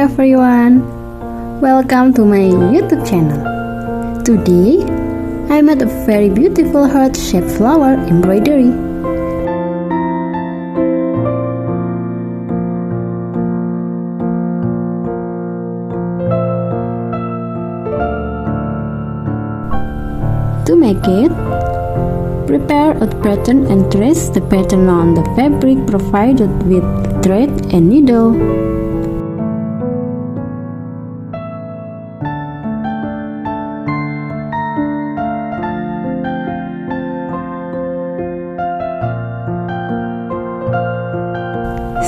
everyone, welcome to my YouTube channel. Today, I made a very beautiful heart-shaped flower embroidery. To make it, prepare a pattern and trace the pattern on the fabric provided with thread and needle.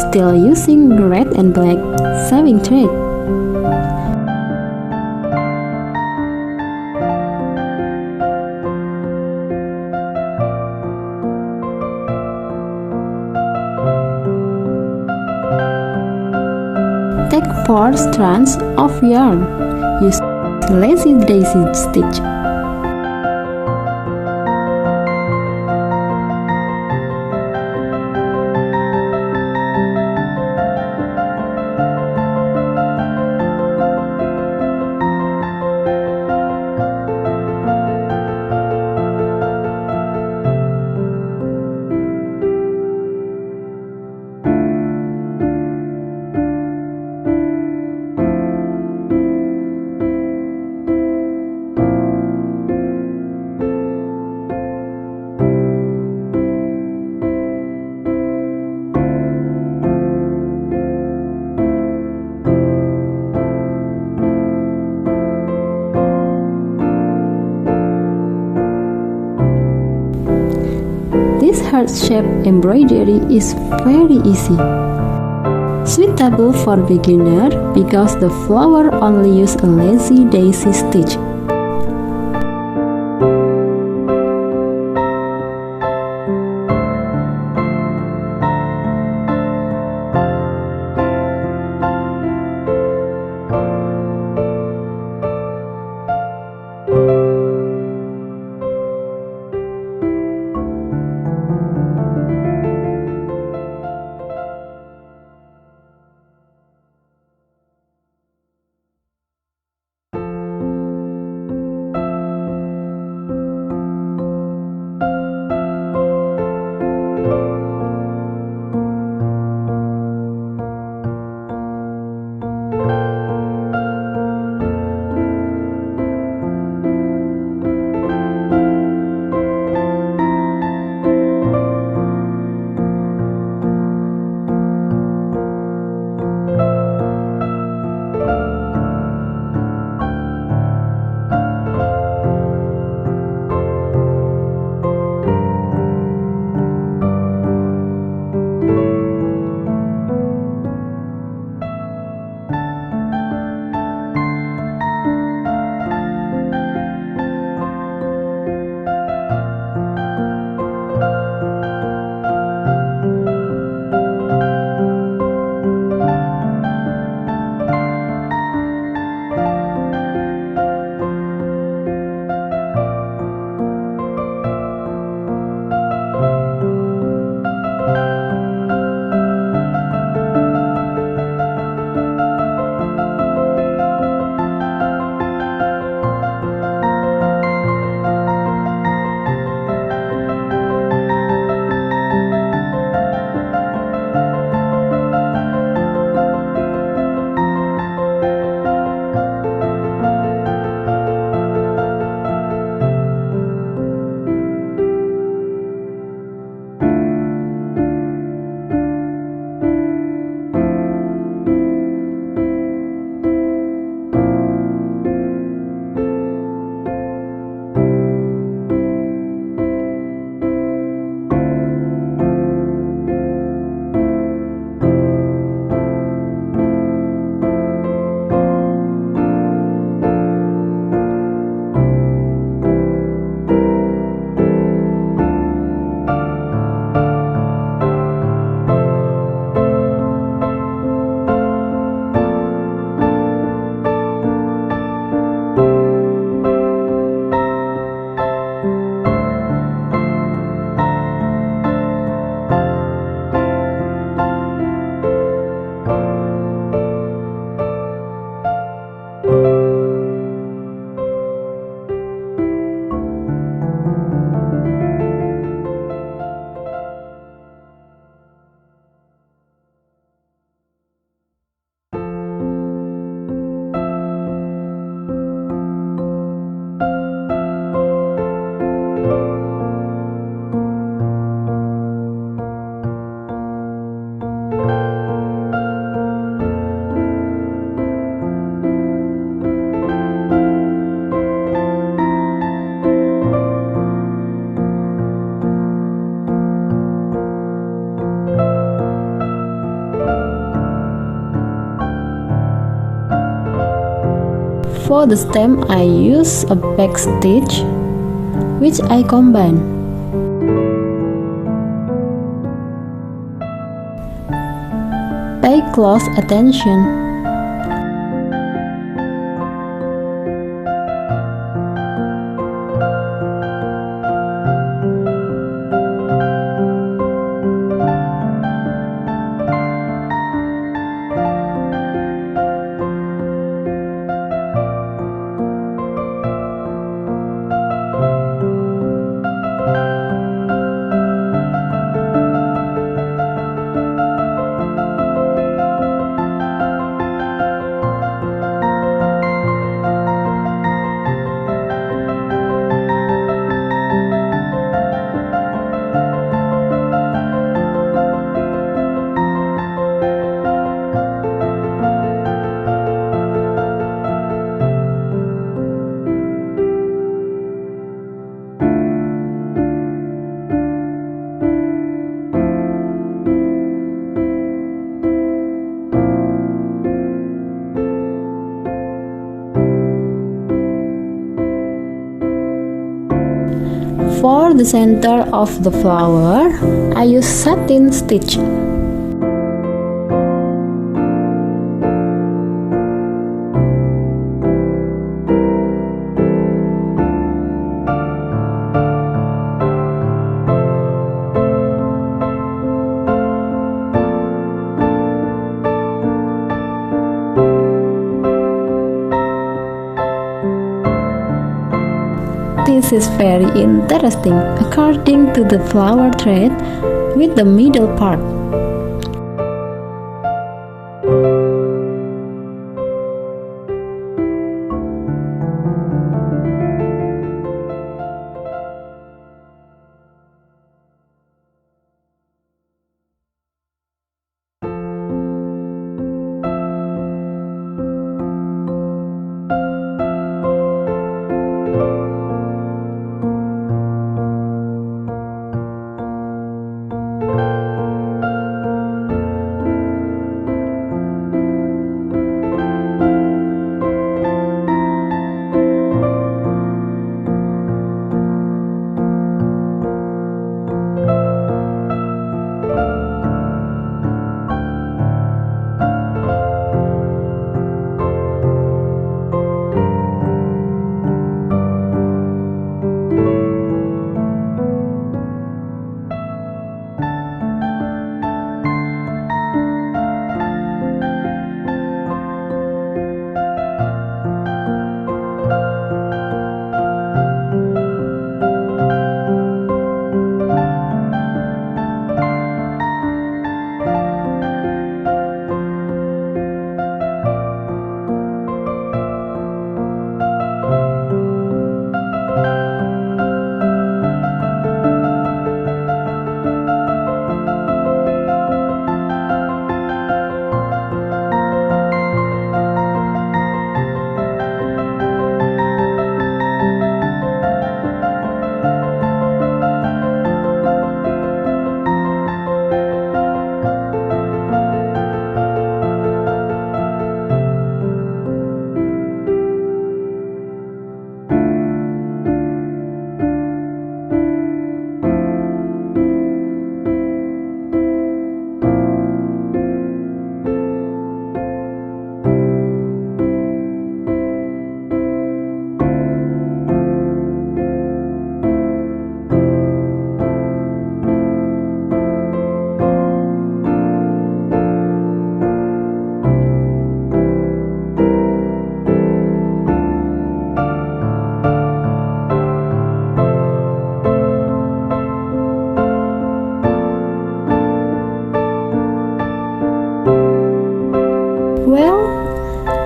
Still using red and black sewing thread. Take 4 strands of yarn. Use lazy daisy stitch. This heart-shaped embroidery is very easy, suitable for beginner because the flower only uses a lazy daisy stitch. For the stem, I use a back stitch, which I combine. Pay close attention. For the center of the flower, I use satin stitch. This is very interesting according to the flower thread with the middle part.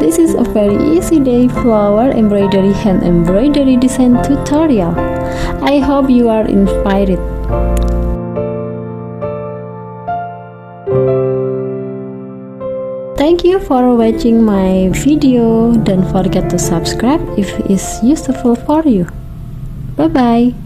This is a very easy day flower embroidery hand embroidery design tutorial. I hope you are inspired. Thank you for watching my video. Don't forget to subscribe if it's useful for you. Bye bye.